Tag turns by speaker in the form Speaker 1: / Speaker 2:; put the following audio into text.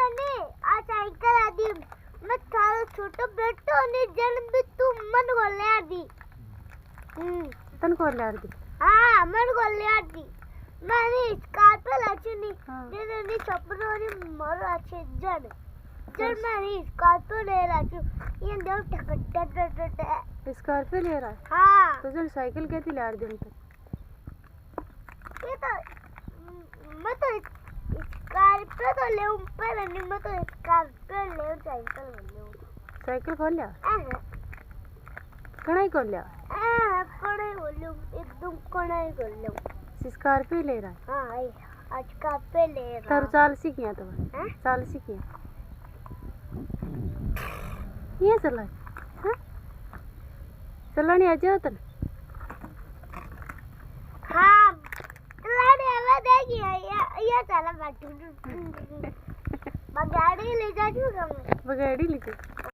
Speaker 1: मैंने आ साइकिल आदि मैं थारो छोटो बेटो ने जन्म भी तू मन को ले दी
Speaker 2: तन को ले दी
Speaker 1: हां मन को ले दी मैंने स्कॉर्पियो लाचनी ने ने सपनो ने मोर अच्छे जन मैंने स्कॉर्पियो ले लाचू ये देव टक
Speaker 2: स्कॉर्पियो ले रहा है
Speaker 1: हां
Speaker 2: तो चल साइकिल कैसी ले दी
Speaker 1: ये तो मैं तो स्कॉर्पियो तो ले पर नहीं मैं तो स्कॉर्पियो ले
Speaker 2: साइकिल खोल लिया कणाई खोल लिया
Speaker 1: कणाई खोल लिया एकदम कणाई खोल लिया
Speaker 2: स्कॉर्पियो ले रहा है
Speaker 1: हाँ आज स्कॉर्पियो ले रहा
Speaker 2: तार चाल सीखिया तो चाल सीखिया ये चला चलानी आ जाओ तन
Speaker 1: हाँ चलानी आवाज आएगी ये चला बैठू बगाड़ी ले जा
Speaker 2: बगाड़ी लेके